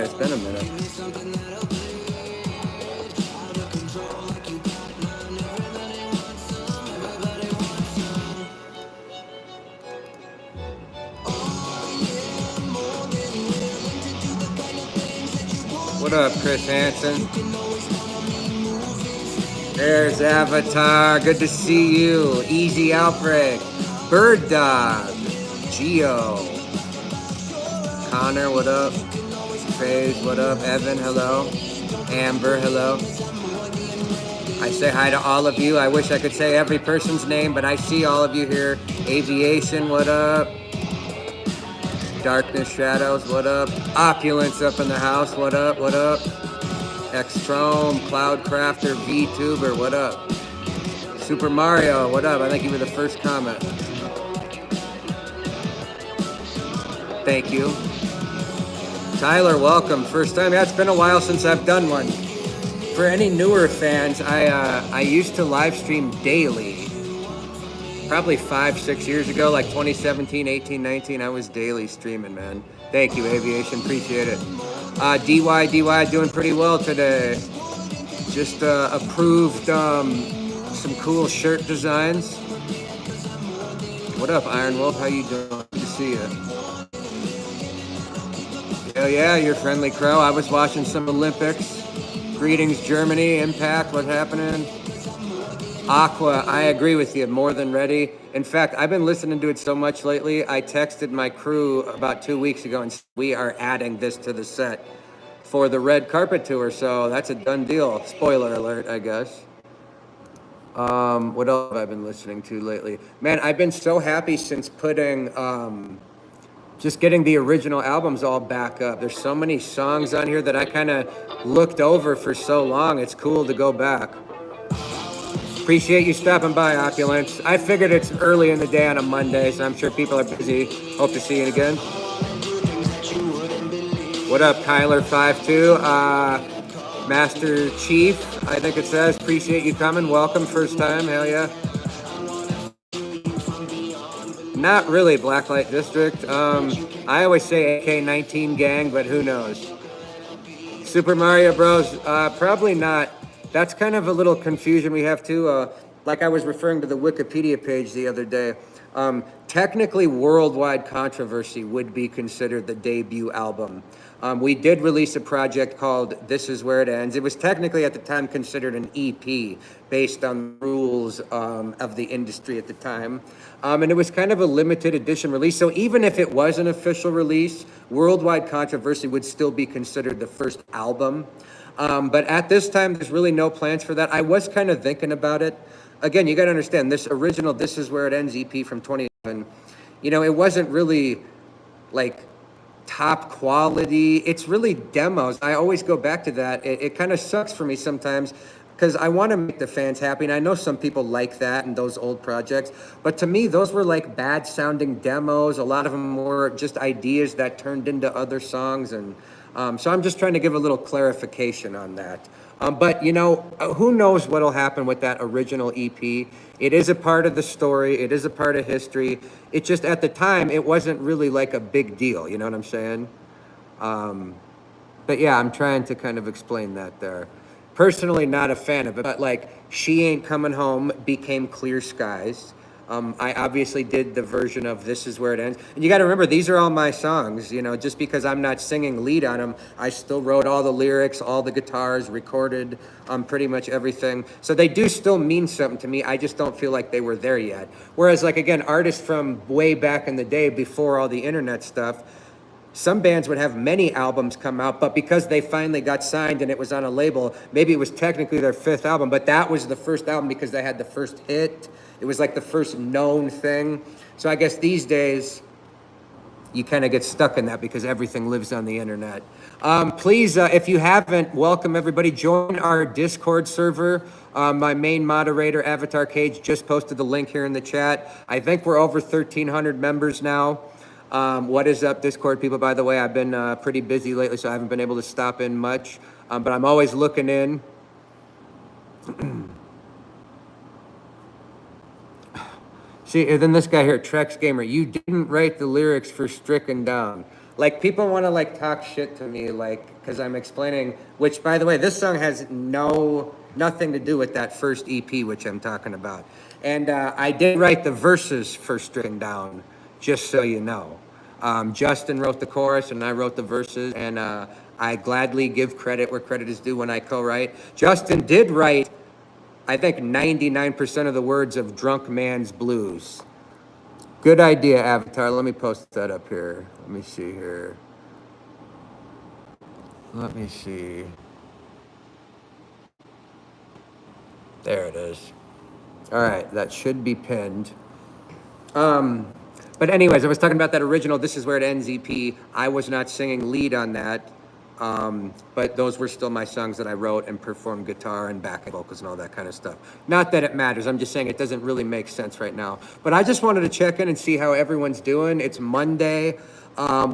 it's been a minute. What up, Chris Hansen? There's Avatar. Good to see you. Easy Outbreak. Bird Dog. Geo. Connor, what up? FaZe, what up? Evan, hello. Amber, hello. I say hi to all of you. I wish I could say every person's name, but I see all of you here. Aviation, what up? Darkness Shadows, what up? Opulence up in the house, what up, what up? Xtrome, Cloudcrafter, VTuber, what up? Super Mario, what up? I think you were the first comment. Thank you. Tyler, welcome. First time. Yeah, it's been a while since I've done one. For any newer fans, I used to live stream daily. Probably 5-6 years ago, like 2017, 18, 19, I was daily streaming, man. Thank you, Aviation, appreciate it. DY doing pretty well today. Just approved some cool shirt designs. What up, Iron Wolf? How you doing? Good to see you. Hell yeah, you're Friendly Crow. I was watching some Olympics. Greetings, Germany, Impact, what's happening? Aqua, I agree with you, more than ready. In fact, I've been listening to it so much lately, I texted my crew about 2 weeks ago and said, we are adding this to the set for the red carpet tour, so that's a done deal. Spoiler alert, I guess. What else have I been listening to lately? Man, I've been so happy since putting, just getting the original albums all back up. There's so many songs on here that I kind of looked over for so long. It's cool to go back. Appreciate you stopping by, Opulence. I figured it's early in the day on a Monday, so I'm sure people are busy. Hope to see you again. What up, Kyler52? Master Chief, I think it says. Appreciate you coming. Welcome, first time. Hell yeah. Not really, Blacklite District. I always say AK-19 gang, but who knows? Super Mario Bros. Probably not. That's kind of a little confusion we have too. Like I was referring to the Wikipedia page the other day. Technically, Worldwide Controversy would be considered the debut album. We did release a project called This Is Where It Ends. It was technically at the time considered an EP based on rules of the industry at the time. And it was kind of a limited edition release. So even if it was an official release, Worldwide Controversy would still be considered the first album. But at this time, there's really no plans for that. I was kind of thinking about it. Again, you got to understand, this original This Is Where It Ends EP from 2011, you know, it wasn't really like top quality. It's really demos. I always go back to that. It kind of sucks for me sometimes because I want to make the fans happy. And I know some people like that and those old projects. But to me, those were like bad sounding demos. A lot of them were just ideas that turned into other songs. And so I'm just trying to give a little clarification on that. But, you know, who knows what'll happen with that original EP. It is a part of the story. It is a part of history. It just, at the time, it wasn't really like a big deal. You know what I'm saying? But yeah, I'm trying to kind of explain that there. Personally, not a fan of it, but like She Ain't Coming Home became Clear Skies. I obviously did the version of This Is Where It Ends. And you got to remember, these are all my songs. You know, just because I'm not singing lead on them, I still wrote all the lyrics, all the guitars, recorded pretty much everything. So they do still mean something to me. I just don't feel like they were there yet. Whereas, like, again, artists from way back in the day, before all the internet stuff, some bands would have many albums come out, but because they finally got signed and it was on a label, maybe it was technically their 5th album, but that was the first album because they had the first hit. It was like the first known thing. So I guess these days, you kind of get stuck in that because everything lives on the internet. Please, if you haven't, welcome everybody. Join our Discord server. My main moderator, Avatar Cage, just posted the link here in the chat. I think we're over 1,300 members now. What is up, Discord people? By the way, I've been pretty busy lately, so I haven't been able to stop in much. But I'm always looking in. See, and then this guy here, Trex Gamer, you didn't write the lyrics for Stricken Down. Like people want to like talk shit to me, like because I'm explaining. Which, by the way, this song has nothing to do with that first EP, which I'm talking about. And I did write the verses for Stricken Down, just so you know. Justin wrote the chorus, and I wrote the verses, and I gladly give credit where credit is due when I co-write. Justin did write, I think, 99% of the words of Drunk Man's Blues. Good idea, Avatar. Let me post that up here. Let me see here. Let me see. There it is. All right, that should be pinned. But anyways, I was talking about that original This Is Where It Ends EP. I was not singing lead on that, but those were still my songs that I wrote and performed guitar and backing vocals and all that kind of stuff. Not that it matters. I'm just saying it doesn't really make sense right now. But I just wanted to check in and see how everyone's doing. It's Monday.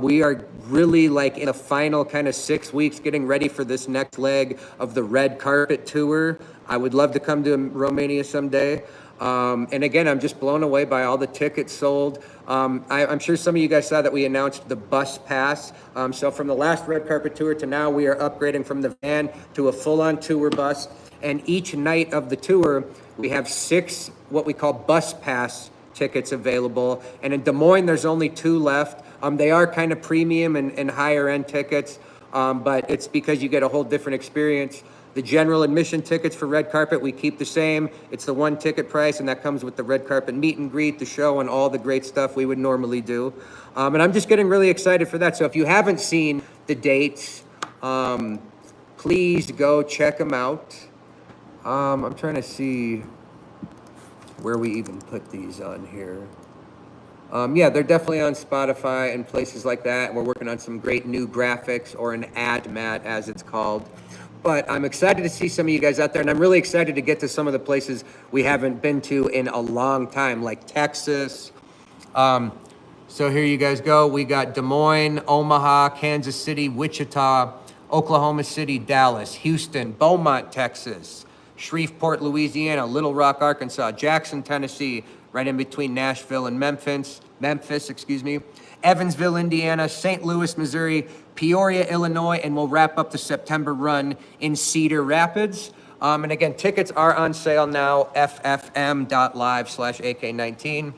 We are really like in the final kind of 6 weeks getting ready for this next leg of the red carpet tour. I would love to come to Romania someday. And again, I'm just blown away by all the tickets sold. I'm sure some of you guys saw that we announced the bus pass. So from the last red carpet tour to now, we are upgrading from the van to a full-on tour bus. And each night of the tour, we have 6 what we call bus pass tickets available. And in Des Moines, there's only 2 left. They are kind of premium and higher end tickets, but it's because you get a whole different experience. The general admission tickets for red carpet, we keep the same. It's the 1 ticket price, and that comes with the red carpet meet and greet, the show, and all the great stuff we would normally do. And I'm just getting really excited for that. So if you haven't seen the dates, please go check them out. I'm trying to see where we even put these on here. Yeah, they're definitely on Spotify and places like that. We're working on some great new graphics, or an ad mat as it's called. But I'm excited to see some of you guys out there, and I'm really excited to get to some of the places we haven't been to in a long time, like Texas. So here you guys go. We got Des Moines, Omaha, Kansas City, Wichita, Oklahoma City, Dallas, Houston, Beaumont, Texas, Shreveport, Louisiana, Little Rock, Arkansas, Jackson, Tennessee, right in between Nashville and Memphis, Evansville, Indiana, St. Louis, Missouri, Peoria, Illinois, and we'll wrap up the September run in Cedar Rapids. And again, tickets are on sale now, ffm.live/AK19.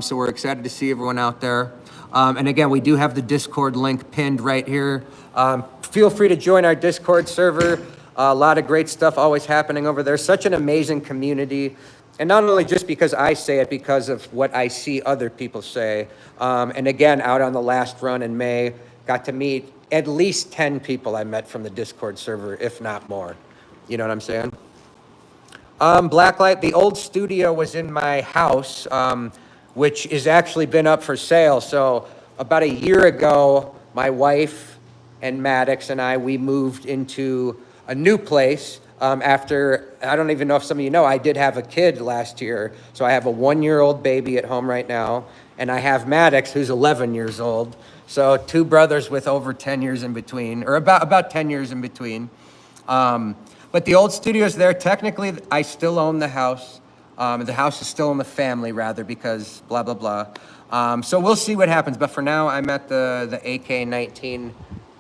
So we're excited to see everyone out there. And again, we do have the Discord link pinned right here. Feel free to join our Discord server. A lot of great stuff always happening over there. Such an amazing community. And not only just because I say it, because of what I see other people say. And again, out on the last run in May, got to meet at least 10 people I met from the Discord server, if not more. You know what I'm saying? Blacklite, the old studio was in my house, which has actually been up for sale. So about a year ago, my wife and Maddox and I, we moved into a new place. After, I don't even know if some of you know, I did have a kid last year. So I have a 1-year-old baby at home right now. And I have Maddox, who's 11 years old. So 2 brothers with over 10 years in between, or about 10 years in between. But the old studio's there. Technically, I still own the house. The house is still in the family, rather, because blah, blah, blah. So we'll see what happens. But for now, I'm at the AK-19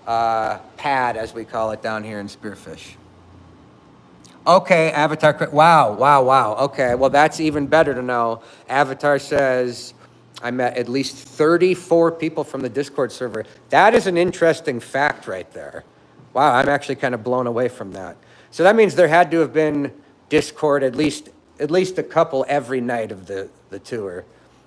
pad, as we call it down here in Spearfish. Okay, Avatar, wow. Okay, well, that's even better to know. Avatar says, I met at least 34 people from the Discord server. That is an interesting fact right there. Wow, I'm actually kind of blown away from that. So that means there had to have been Discord at least a couple every night of the tour.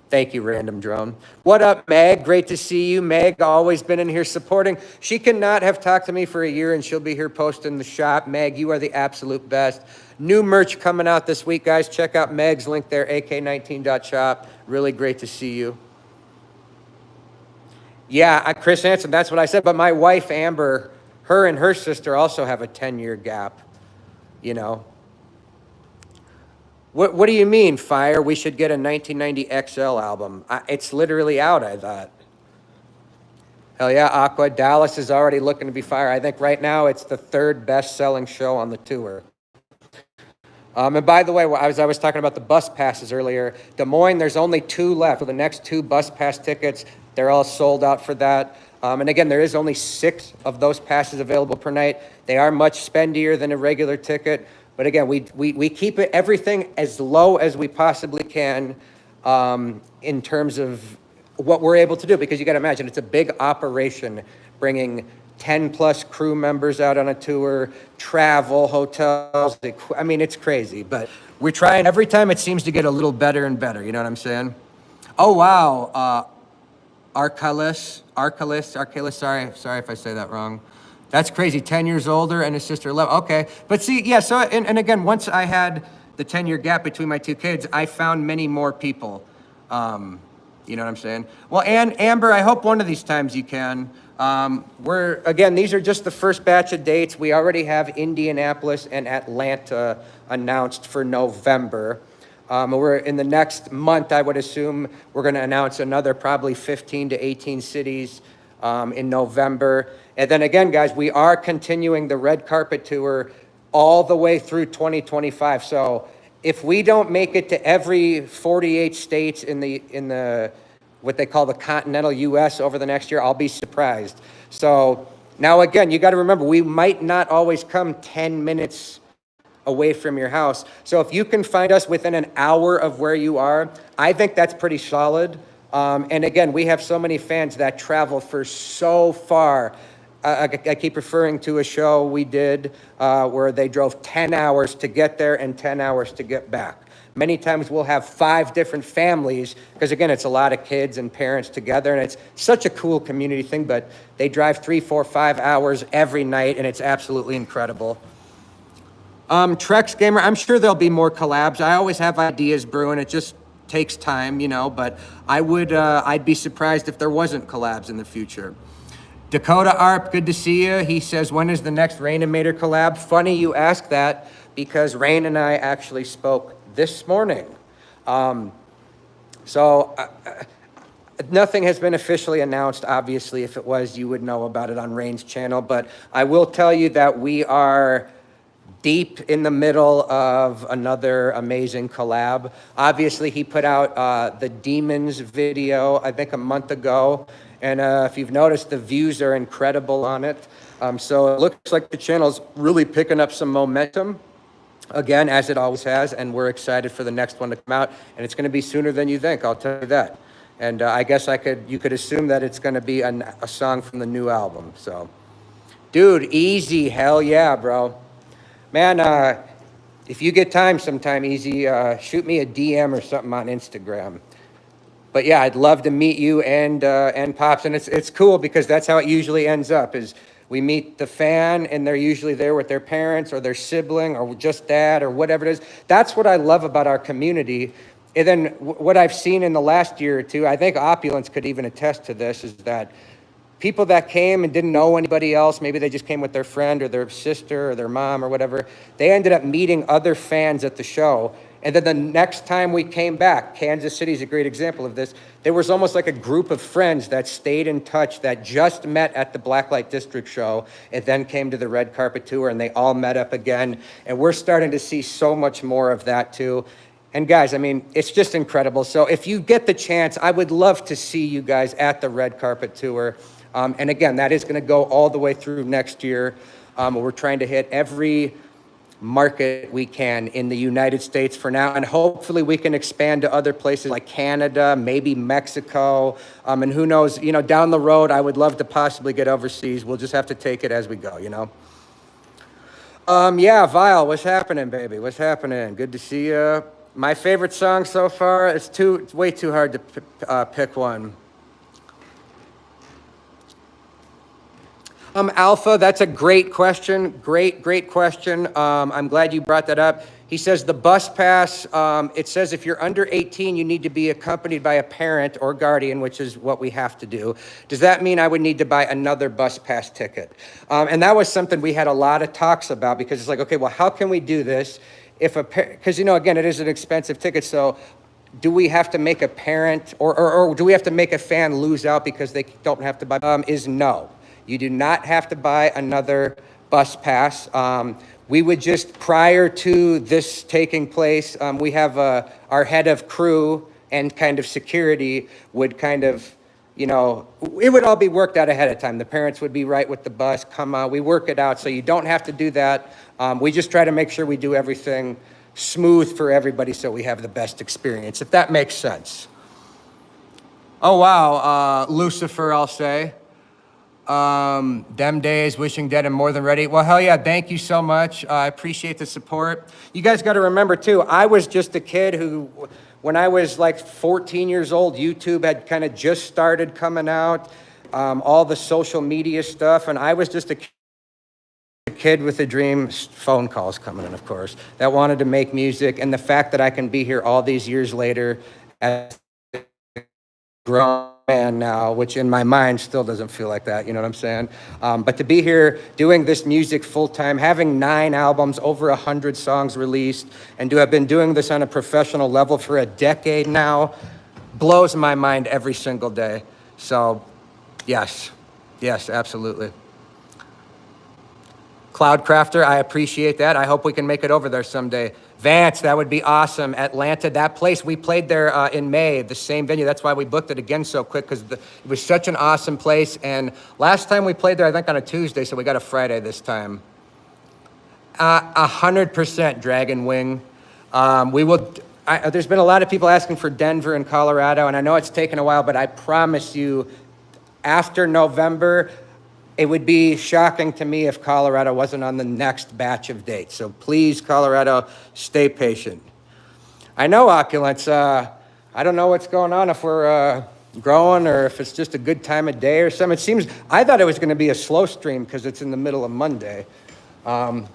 Thank you, Random Drone. What up, Meg? Great to see you. Meg, always been in here supporting. She cannot have talked to me for a year, and she'll be here posting the shop. Meg, you are the absolute best. New merch coming out this week, guys. Check out Meg's link there, ak19.shop. Really great to see you. Yeah, Chris Hansen, that's what I said. But my wife, Amber, her and her sister also have a 10-year gap, you know. What do you mean, Fire? We should get a 1990 XL album. It's literally out, I thought. Hell yeah, Aqua. Dallas is already looking to be fire. I think right now it's the 3rd best-selling show on the tour. And by the way, as I was talking about the bus passes earlier, Des Moines, there's only 2 left. For the next 2 bus pass tickets, they're all sold out for that. And again, there is only 6 of those passes available per night. They are much spendier than a regular ticket. But again, we keep everything as low as we possibly can in terms of what we're able to do. Because you got to imagine, it's a big operation bringing 10 plus crew members out on a tour, travel, hotels. I mean, it's crazy. But we're trying. Every time it seems to get a little better and better. You know what I'm saying? Oh, wow. Arcalis, sorry if I say that wrong. That's crazy, 10 years older and his sister 11. Okay, but see, yeah, so, and again, once I had the 10-year gap between my 2 kids, I found many more people. You know what I'm saying? Well, and Amber, I hope one of these times you can. Again, these are just the first batch of dates. We already have Indianapolis and Atlanta announced for November. We're in the next month, I would assume, we're going to announce another probably 15 to 18 cities in November. And then again, guys, we are continuing the red carpet tour all the way through 2025. So if we don't make it to every 48 states in the what they call the continental U.S. over the next year, I'll be surprised. So now again, you got to remember, we might not always come 10 minutes away from your house. So if you can find us within an hour of where you are, I think that's pretty solid. And again, we have so many fans that travel for so far. I keep referring to a show we did where they drove 10 hours to get there and 10 hours to get back. Many times we'll have 5 different families, because again, it's a lot of kids and parents together, and it's such a cool community thing, but they drive 3, 4, 5 hours every night, and it's absolutely incredible. Trex Gamer, I'm sure there'll be more collabs. I always have ideas brewing. It just takes time, you know, but I'd be surprised if there wasn't collabs in the future. Dakota Arp, good to see you. He says, when is the next Rainimator collab? Funny you ask that, because Rain and I actually spoke this morning. Nothing has been officially announced. Obviously, if it was, you would know about it on Rain's channel, but I will tell you that we are deep in the middle of another amazing collab. Obviously, he put out the Demons video, I think a month ago. And if you've noticed, the views are incredible on it. So it looks like the channel's really picking up some momentum, again, as it always has. And we're excited for the next one to come out. And it's going to be sooner than you think, I'll tell you that. And I guess you could assume that it's going to be a song from the new album. So, dude, easy, hell yeah, bro. Man, if you get time sometime, Easy, shoot me a DM or something on Instagram. But yeah, I'd love to meet you and Pops, and it's cool because that's how it usually ends up. Is we meet the fan, and they're usually there with their parents or their sibling or just dad or whatever it is. That's what I love about our community. And then what I've seen in the last year or two, I think Opulence could even attest to this, is that people that came and didn't know anybody else, maybe they just came with their friend or their sister or their mom or whatever, they ended up meeting other fans at the show. And then the next time we came back, Kansas City is a great example of this, there was almost like a group of friends that stayed in touch that just met at the Blacklite District show and then came to the red carpet tour, and they all met up again. And we're starting to see so much more of that too. And guys, I mean, it's just incredible. So if you get the chance, I would love to see you guys at the red carpet tour. And again, that is going to go all the way through next year. We're trying to hit every market we can in the United States for now, and hopefully we can expand to other places like Canada, maybe Mexico, and who knows, you know, down the road, I would love to possibly get overseas. We'll just have to take it as we go, you know. Yeah, Vile, what's happening, baby? What's happening? Good to see you. My favorite song so far, it's way too hard to pick one. Alpha, that's a great question. Great question. I'm glad you brought that up. He says the bus pass, it says if you're under 18, you need to be accompanied by a parent or guardian, which is what we have to do. Does that mean I would need to buy another bus pass ticket? And that was something we had a lot of talks about, because it's like, okay, well, how can we do this? Because, you know, again, it is an expensive ticket. So do we have to make a parent or do we have to make a fan lose out because they don't have to buy? Is no. You do not have to buy another bus pass. We would just, prior to this taking place, we have our head of crew and kind of security would kind of you know, it would all be worked out ahead of time. The parents would be right with the bus, come on, we work it out so you don't have to do that. We just try to make sure we do everything smooth for everybody so we have the best experience, if that makes sense. Oh, wow, Lucifer, I'll say. Them days, wishing dead and more than ready. Well, hell yeah, thank you so much. I appreciate the support. You guys got to remember too, I was just a kid who, when I was like 14 years old, YouTube had kind of just started coming out, all the social media stuff, and I was just a kid with a dream, phone calls coming in, of course, that wanted to make music, and the fact that I can be here all these years later as a grown man now, which in my mind still doesn't feel like that, you know what I'm saying? But to be here doing this music full time, having 9 albums, over 100 songs released, and to have been doing this on a professional level for a decade now, blows my mind every single day. So yes, absolutely. Cloudcrafter, I appreciate that. I hope we can make it over there someday. Vance, that would be awesome. Atlanta, that place, we played there in May, the same venue. That's why we booked it again so quick, because it was such an awesome place. And last time we played there, I think on a Tuesday, so we got a Friday this time. 100% Dragon Wing. There's been a lot of people asking for Denver and Colorado, and I know it's taken a while, but I promise you, after November, it would be shocking to me if Colorado wasn't on the next batch of dates. So please, Colorado, stay patient. I know, Opulence. I don't know what's going on, if we're growing or if it's just a good time of day or something. I thought it was going to be a slow stream because it's in the middle of Monday. But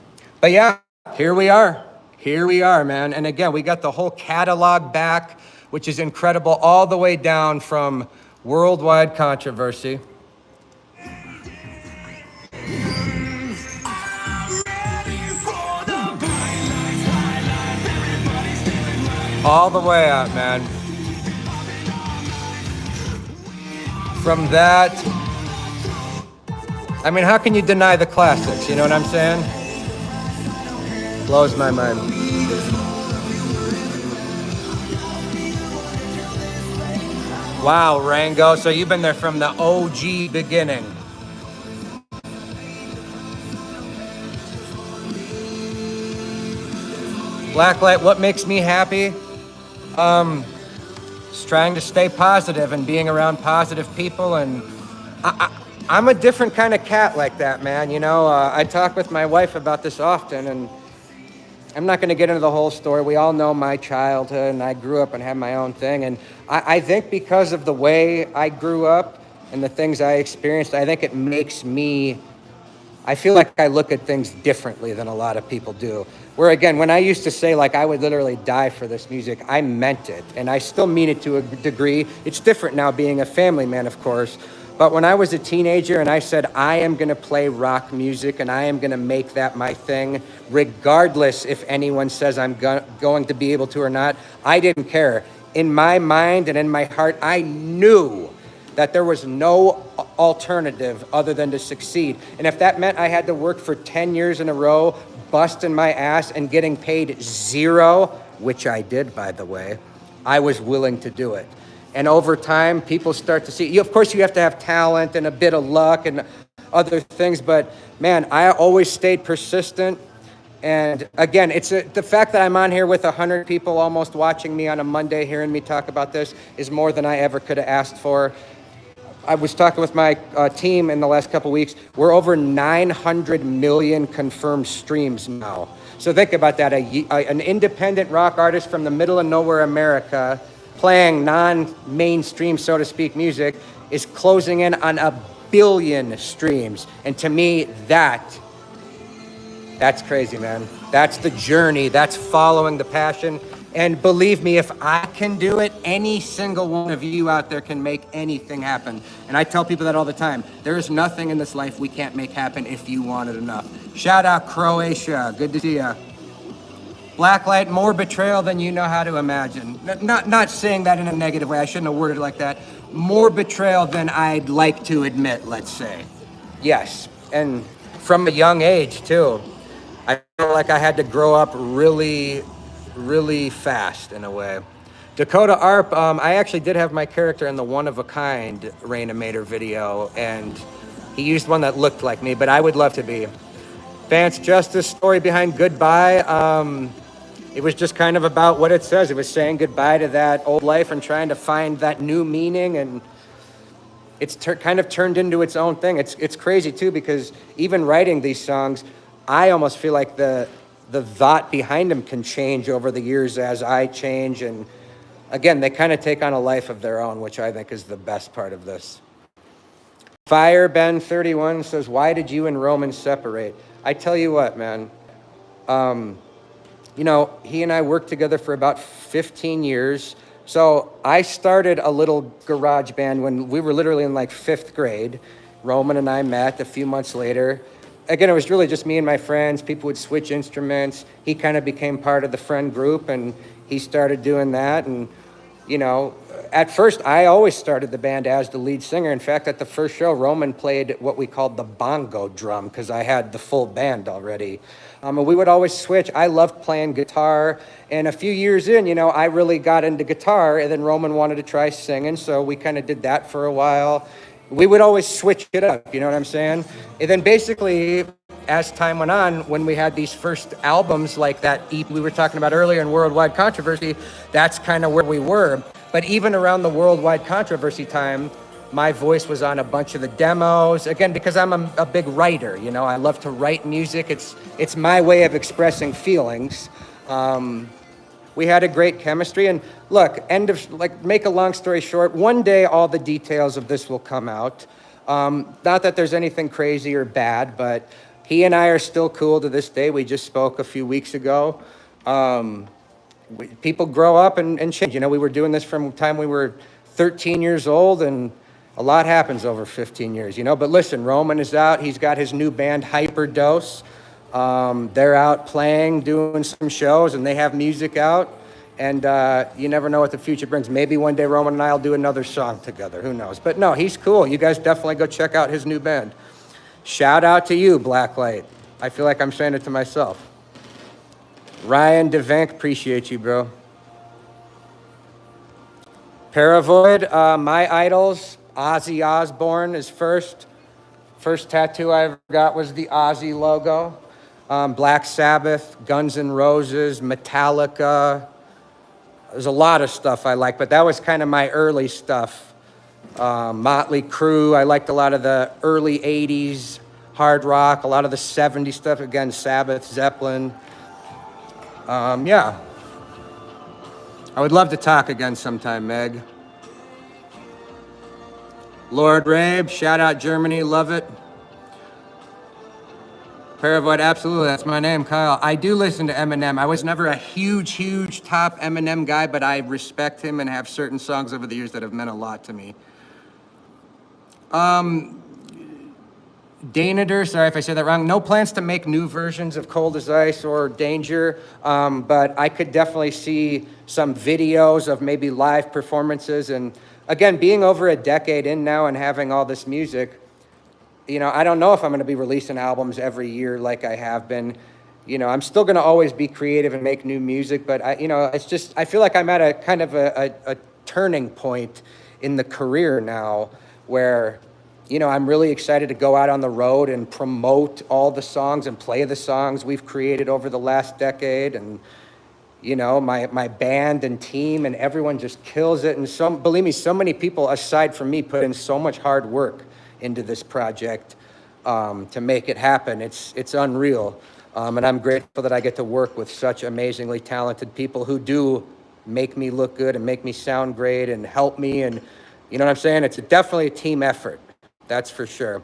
yeah, here we are. Here we are, man. And again, we got the whole catalog back, which is incredible, all the way down from Worldwide Controversy. All the way up, man. From that, I mean, how can you deny the classics? You know what I'm saying? Blows my mind. Wow, Rango. So you've been there from the OG beginning. Blacklite, what makes me happy? Just trying to stay positive and being around positive people, and I'm a different kind of cat like that, man. You know, I talk with my wife about this often, and I'm not going to get into the whole story. We all know my childhood, and I grew up and had my own thing, and I think because of the way I grew up and the things I experienced, I think it makes me, I feel like I look at things differently than a lot of people do. Where again, when I used to say like I would literally die for this music, I meant it. And I still mean it to a degree. It's different now being a family man, of course. But when I was a teenager and I said, I am gonna play rock music and I am gonna make that my thing, regardless if anyone says I'm going to be able to or not, I didn't care. In my mind and in my heart, I knew that there was no alternative other than to succeed. And if that meant I had to work for 10 years in a row, busting my ass and getting paid 0, which I did, by the way, I was willing to do it. And over time, people start to see, of course you have to have talent and a bit of luck and other things, but man, I always stayed persistent. And again, it's the fact that I'm on here with 100 people almost watching me on a Monday, hearing me talk about this, is more than I ever could have asked for. I was talking with my team in the last couple weeks. We're over 900 million confirmed streams now. So think about that. An independent rock artist from the middle of nowhere America playing non-mainstream, so to speak, music is closing in on 1 billion streams. And to me, that's crazy, man. That's the journey. That's following the passion. And believe me, if I can do it, any single one of you out there can make anything happen. And I tell people that all the time. There is nothing in this life we can't make happen if you want it enough. Shout out Croatia. Good to see ya. Blacklite, more betrayal than you know how to imagine. Not saying that in a negative way. I shouldn't have worded it like that. More betrayal than I'd like to admit, let's say. Yes, and from a young age, too. I feel like I had to grow up really fast in a way. Dakota Arp, I actually did have my character in the One of a Kind Rainimator video, and he used one that looked like me, but I would love to be. Vance Justice, story behind Goodbye. It was just kind of about what it says. It was saying goodbye to that old life and trying to find that new meaning, and it's kind of turned into its own thing. It's crazy too, because even writing these songs, I almost feel like the thought behind them can change over the years as I change, and again, they kind of take on a life of their own, which I think is the best part of this. Fire Ben 31 says, why did you and Roman separate? I tell you what, man. You know, he and I worked together for about 15 years. So I started a little garage band when we were literally in like 5th grade. Roman and I met a few months later. Again, it was really just me and my friends. People would switch instruments. He kind of became part of the friend group, and he started doing that. And, you know, at first, I always started the band as the lead singer. In fact, at the first show, Roman played what we called the bongo drum because I had the full band already. And we would always switch. I loved playing guitar. And a few years in, you know, I really got into guitar, and then Roman wanted to try singing, so we kind of did that for a while. We would always switch it up, you know what I'm saying? And then basically, as time went on, when we had these first albums like that EP we were talking about earlier in Worldwide Controversy, that's kind of where we were. But even around the Worldwide Controversy time, my voice was on a bunch of the demos. Again, because I'm a big writer, you know, I love to write music. It's my way of expressing feelings. We had a great chemistry, and look, make a long story short, one day all the details of this will come out. Not that there's anything crazy or bad, but he and I are still cool to this day. We just spoke a few weeks ago. People grow up and change. You know, we were doing this from the time we were 13 years old, and a lot happens over 15 years, you know. But listen, Roman is out. He's got his new band, Hyperdose. They're out playing, doing some shows, and they have music out. And you never know what the future brings. Maybe one day Roman and I will do another song together. Who knows? But no, he's cool. You guys definitely go check out his new band. Shout out to you, Blacklite. I feel like I'm saying it to myself. Ryan DeVank, appreciate you, bro. Paravoid, my idols, Ozzy Osbourne is first. First tattoo I ever got was the Ozzy logo. Black Sabbath, Guns N' Roses, Metallica. There's a lot of stuff I like, but that was kind of my early stuff. Motley Crue, I liked a lot of the early 80s hard rock, a lot of the 70s stuff, again, Sabbath, Zeppelin. Yeah. I would love to talk again sometime, Meg. Lord Rabe, shout out Germany, love it. Paravoid, absolutely, that's my name, Kyle. I do listen to Eminem. I was never a huge top Eminem guy, but I respect him and have certain songs over the years that have meant a lot to me. Danader, sorry if I said that wrong. No plans to make new versions of Cold as Ice or Danger, but I could definitely see some videos of maybe live performances. And again, being over a decade in now and having all this music, you know, I don't know if I'm going to be releasing albums every year like I have been. You know, I'm still going to always be creative and make new music, but it's just, I feel like I'm at a kind of a turning point in the career now where, you know, I'm really excited to go out on the road and promote all the songs and play the songs we've created over the last decade. And, you know, my band and team and everyone just kills it. And believe me, so many people aside from me put in so much hard work into this project to make it happen. It's unreal. And I'm grateful that I get to work with such amazingly talented people who do make me look good and make me sound great and help me. And you know what I'm saying? It's definitely a team effort. That's for sure.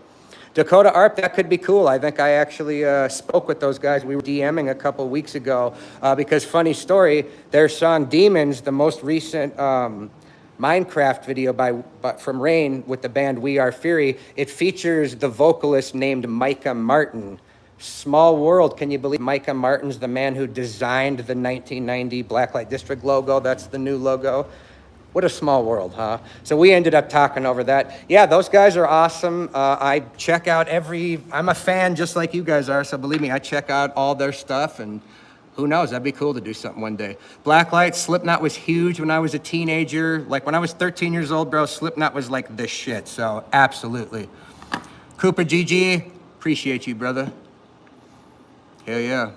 Dakota Arp, that could be cool. I think I actually spoke with those guys. We were DMing a couple weeks ago because, funny story, their song Demons, the most recent Minecraft video from Rain with the band We Are Fury, it features the vocalist named Micah Martin. Small world, can you believe Micah Martin's the man who designed the 1990 Blacklite District logo? That's the new logo. What a small world, huh? So we ended up talking over that. Yeah, those guys are awesome. I check out I'm a fan just like you guys are, so believe me, I check out all their stuff, and Who knows? That'd be cool to do something one day. Blacklite, Slipknot was huge when I was a teenager. Like when I was 13 years old, bro, Slipknot was like the shit. So absolutely. Cooper GG, appreciate you, brother. Hell yeah.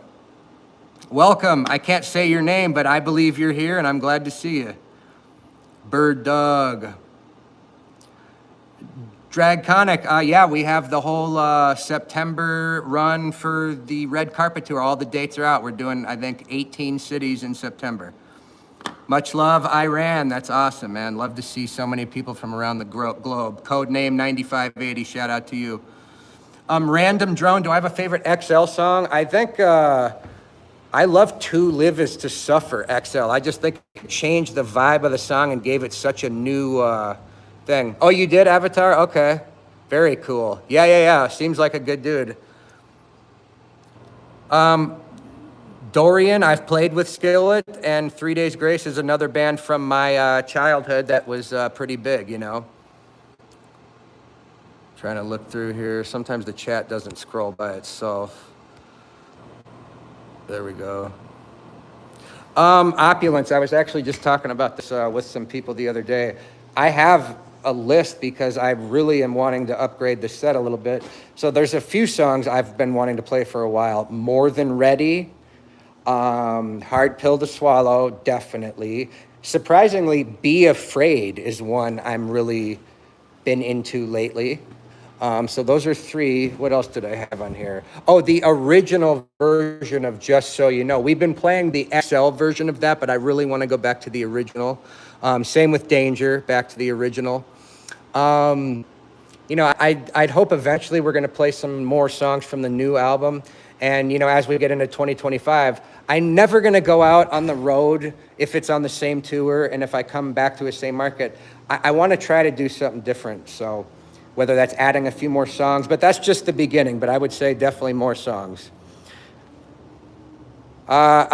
Welcome. I can't say your name, but I believe you're here and I'm glad to see you. Bird Dog. Dragconic, yeah, we have the whole September run for the Red Carpet Tour. All the dates are out. We're doing, I think, 18 cities in September. Much love, Iran. That's awesome, man. Love to see so many people from around the globe. Code name 9580, shout out to you. Random Drone, do I have a favorite XL song? I think I love To Live Is To Suffer, XL. I just think it changed the vibe of the song and gave it such a new thing. Oh, you did, Avatar? Okay. Very cool. Yeah. Seems like a good dude. Dorian, I've played with Skillet, and 3 Days Grace is another band from my childhood that was pretty big, you know. Trying to look through here. Sometimes the chat doesn't scroll by itself. There we go. Opulence. I was actually just talking about this with some people the other day. I have a list because I really am wanting to upgrade the set a little bit. So there's a few songs I've been wanting to play for a while. More Than Ready, Hard Pill to Swallow, definitely. Surprisingly, Be Afraid is one I'm really been into lately. So those are three. What else did I have on here? Oh, the original version of Just So You Know. We've been playing the XL version of that, but I really want to go back to the original. Same with Danger, back to the original. You know, I'd hope eventually we're going to play some more songs from the new album. And, you know, as we get into 2025, I'm never going to go out on the road if it's on the same tour and if I come back to the same market. I want to try to do something different. So whether that's adding a few more songs, but that's just the beginning. But I would say definitely more songs. Ben,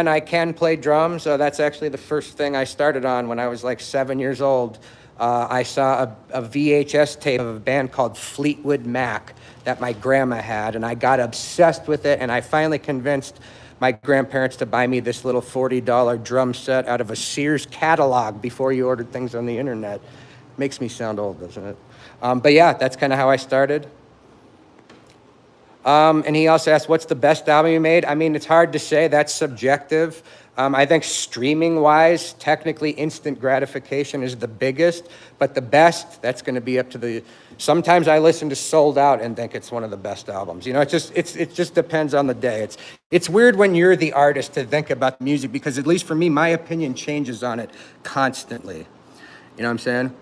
I can play drums. That's actually the first thing I started on when I was like 7 years old. I saw a VHS tape of a band called Fleetwood Mac that my grandma had, and I got obsessed with it, and I finally convinced my grandparents to buy me this little $40 drum set out of a Sears catalog before you ordered things on the internet. Makes me sound old, doesn't it? But yeah, that's kind of how I started. And he also asked, what's the best album you made? I mean, it's hard to say. That's subjective. I think streaming-wise, technically Instant Gratification is the biggest, but the best, that's going to be up to the... Sometimes I listen to Sold Out and think it's one of the best albums. You know, it just depends on the day. It's weird when you're the artist to think about the music because at least for me, my opinion changes on it constantly. You know what I'm saying?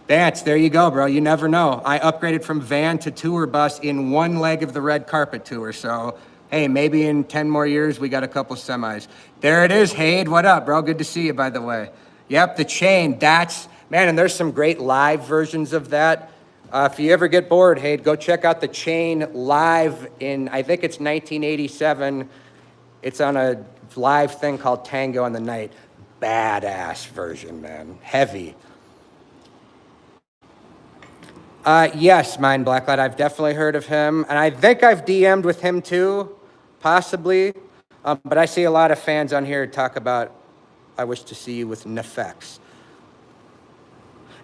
Vance, there you go, bro. You never know. I upgraded from van to tour bus in one leg of the Red Carpet Tour, so... Hey, maybe in 10 more years, we got a couple semis. There it is, Hade. What up, bro? Good to see you, by the way. Yep, The Chain. Man, and there's some great live versions of that. If you ever get bored, Hade, go check out The Chain live in, I think it's 1987. It's on a live thing called Tango in the Night. Badass version, man. Heavy. Yes, Mind Blacklight. I've definitely heard of him. And I think I've DM'd with him too, possibly. But I see a lot of fans on here talk about, I wish to see you with Nefex.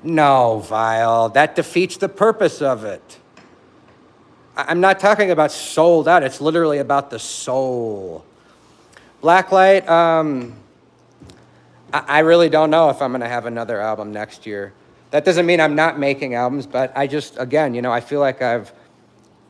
No, Vile. That defeats the purpose of it. I'm not talking about Sold Out. It's literally about the soul. Blacklight, I really don't know if I'm going to have another album next year. That doesn't mean I'm not making albums, but I just, again, you know, I feel like I've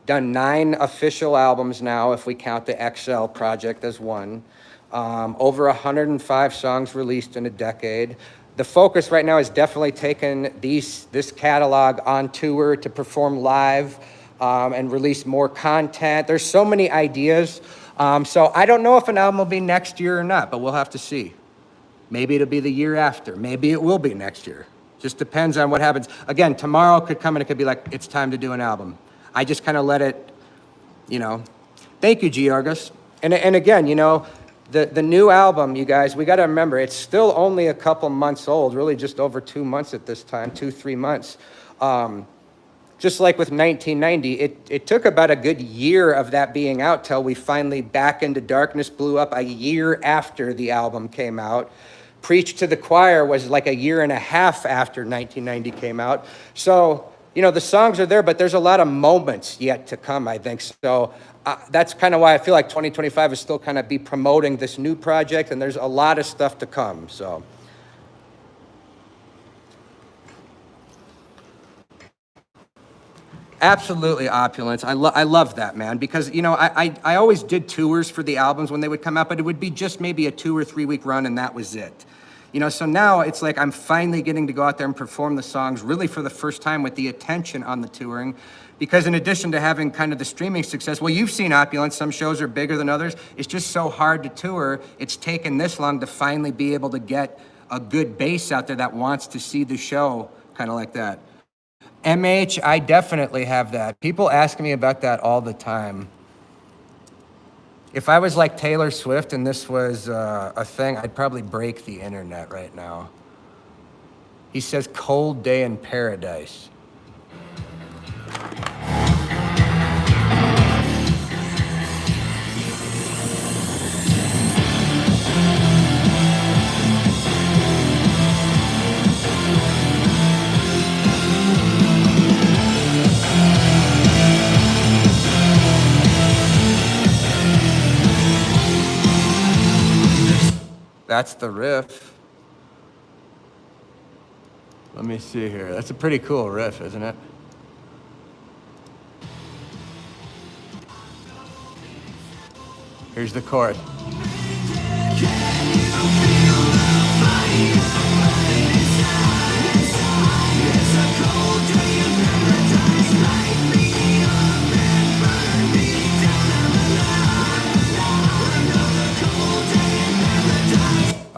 done 9 official albums now, if we count the XL project as one. Over 105 songs released in a decade. The focus right now is definitely taking this catalog on tour to perform live and release more content. There's so many ideas. So I don't know if an album will be next year or not, but we'll have to see. Maybe it'll be the year after. Maybe it will be next year. Just depends on what happens. Again, tomorrow could come and it could be like, it's time to do an album. I just kind of let it, you know. Thank you, Georgus. And again, you know, the new album, you guys, we got to remember, it's still only a couple months old, really just over 2 months at this time, 2-3 months. just like with 1990, it took about a good year of that being out till we finally Back into Darkness blew up a year after the album came out. Preach to the Choir was like a year and a half after 1990 came out. So, you know, the songs are there, but there's a lot of moments yet to come, I think. So that's kind of why I feel like 2025 is still kind of be promoting this new project, and there's a lot of stuff to come, so. Absolutely, Opulence. I love that, man, because, you know, I always did tours for the albums when they would come out, but it would be just maybe a 2 or 3 week run, and that was it. You know, so now it's like I'm finally getting to go out there and perform the songs really for the first time with the attention on the touring, because in addition to having kind of the streaming success, well, you've seen Opulence, some shows are bigger than others. It's just so hard to tour. It's taken this long to finally be able to get a good base out there that wants to see the show kind of like that. MH, I definitely have that. People ask me about that all the time. If I was like Taylor Swift and this was a thing, I'd probably break the internet right now. He says, Cold Day in Paradise. That's the riff. Let me see here. That's a pretty cool riff, isn't it? Here's the chord.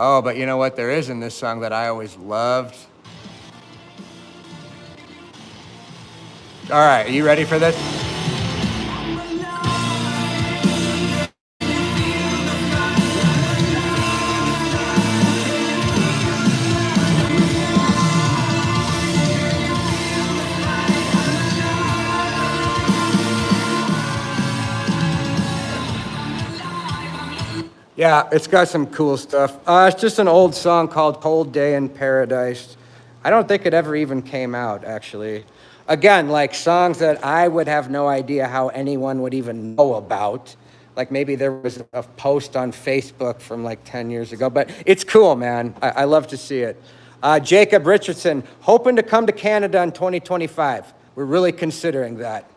Oh, but you know what there is in this song that I always loved? All right, are you ready for this? Yeah, it's got some cool stuff. It's just an old song called Cold Day in Paradise. I don't think it ever even came out, actually. Again, like songs that I would have no idea how anyone would even know about. Like maybe there was a post on Facebook from like 10 years ago, but it's cool, man. I love to see it. Jacob Richardson, hoping to come to Canada in 2025. We're really considering that.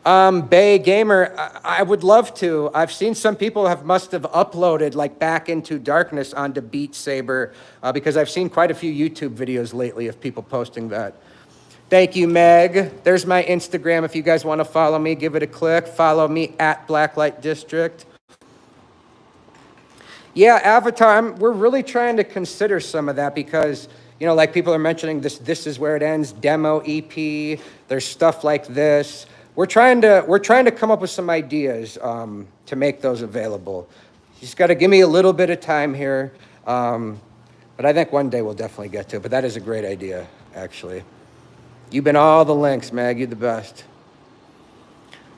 Bay Gamer, I would love to. I've seen some people must have uploaded like Back into Darkness onto Beat Saber because I've seen quite a few YouTube videos lately of people posting that. Thank you, Meg. There's my Instagram. If you guys want to follow me, give it a click. Follow me at Blacklite District. Yeah, Avatar, we're really trying to consider some of that because, you know, like people are mentioning this is where it ends, demo EP. There's stuff like this. We're trying to come up with some ideas to make those available. You just got to give me a little bit of time here, but I think one day we'll definitely get to it. But that is a great idea, actually. You've been all the links, Mag. You're the best.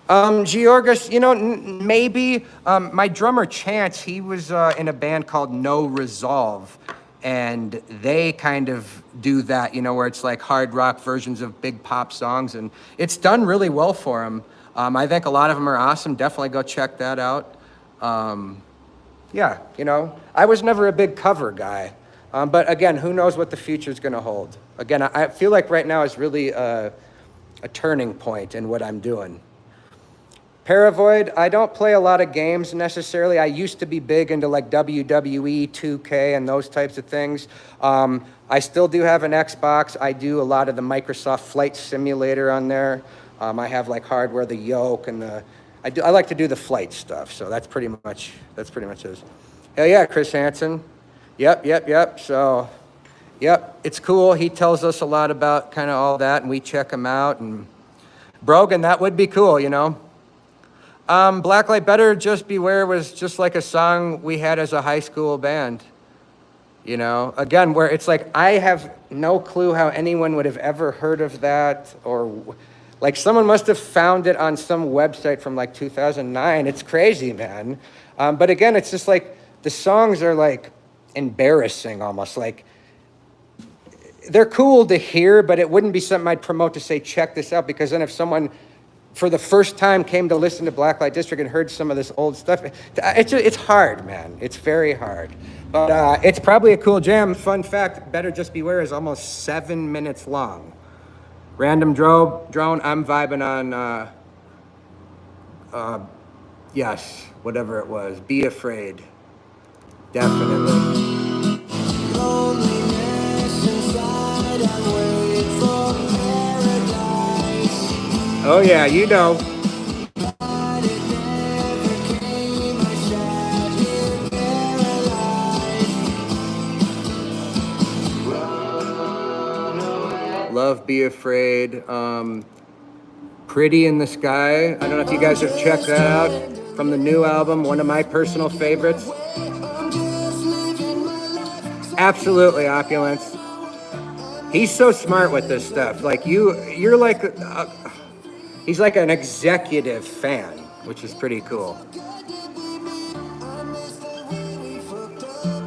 Georgis, you know, maybe my drummer Chance. He was in a band called No Resolve. And they kind of do that, you know, where it's like hard rock versions of big pop songs. And it's done really well for them. I think a lot of them are awesome. Definitely go check that out. Yeah, you know, I was never a big cover guy. But again, who knows what the future is going to hold. Again, I feel like right now is really a turning point in what I'm doing. Paravoid, I don't play a lot of games necessarily. I used to be big into like WWE, 2K, and those types of things. I still do have an Xbox. I do a lot of the Microsoft Flight Simulator on there. I have like hardware, the yoke, and I like to do the flight stuff. So that's pretty much it. Hell yeah, Chris Hansen. Yep. So, yep, it's cool. He tells us a lot about kind of all that, and we check him out. And Brogan, that would be cool, you know. Blacklight Better Just Beware was just like a song we had as a high school band. You know, again, where it's like, I have no clue how anyone would have ever heard of that, or like someone must have found it on some website from like 2009. It's crazy, man. But again, it's just like the songs are like embarrassing almost. Like they're cool to hear, but it wouldn't be something I'd promote to say, check this out, because then if someone for the first time came to listen to Blacklite District and heard some of this old stuff, it's hard, man. It's very hard. But it's probably a cool jam. Fun fact, Better Just Beware is almost 7 minutes long. Random drone, I'm vibing on, yes, whatever it was. Be Afraid. Definitely. Oh yeah, you know. Love Be Afraid. Pretty in the Sky. I don't know if you guys have checked that out from the new album. One of my personal favorites. Absolutely Opulence. He's so smart with this stuff. Like you're like, he's like an executive fan, which is pretty cool.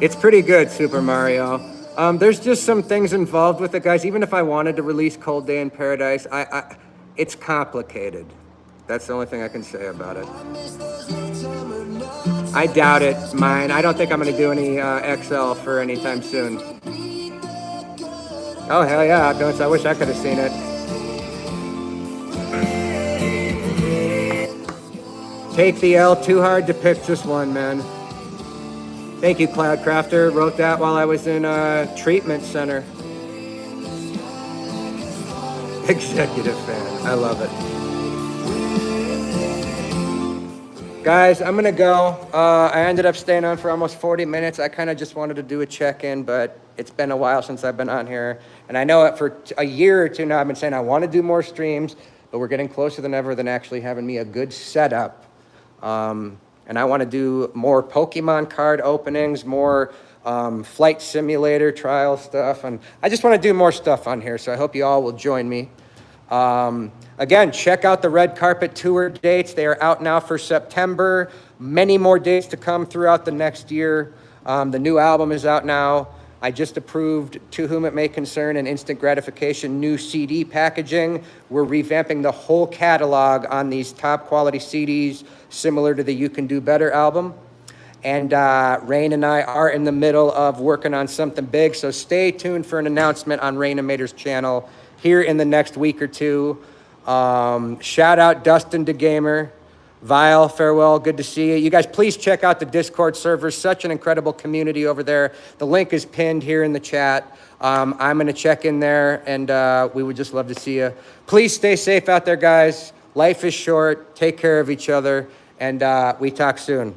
It's pretty good, Super Mario. There's just some things involved with it, guys. Even if I wanted to release Cold Day in Paradise, it's complicated. That's the only thing I can say about it. I doubt it, mine. I don't think I'm going to do any XL for anytime soon. Oh, hell yeah, Opulence. I wish I could have seen it. Take the L, too hard to pick just one, man. Thank you, Cloudcrafter. Wrote that while I was in a treatment center. Executive fan. I love it. Guys, I'm gonna go. I ended up staying on for almost 40 minutes. I kind of just wanted to do a check-in, but it's been a while since I've been on here. And I know it for a year or two now, I've been saying I want to do more streams, but we're getting closer than ever than actually having me a good setup. And I want to do more Pokemon card openings, more flight simulator trial stuff. And I just want to do more stuff on here, so I hope you all will join me. Again, check out the Red Carpet Tour dates. They are out now for September. Many more dates to come throughout the next year. The new album is out now. I just approved To Whom It May Concern and Instant Gratification new CD packaging. We're revamping the whole catalog on these top quality CDs, similar to the You Can Do Better album. And Rain and I are in the middle of working on something big, so stay tuned for an announcement on Rain Mater's channel here in the next week or two. Shout out Dustin DeGamer. Vile, farewell, good to see you. You guys, please check out the Discord server. Such an incredible community over there. The link is pinned here in the chat. I'm going to check in there, and we would just love to see you. Please stay safe out there, guys. Life is short. Take care of each other, and we talk soon.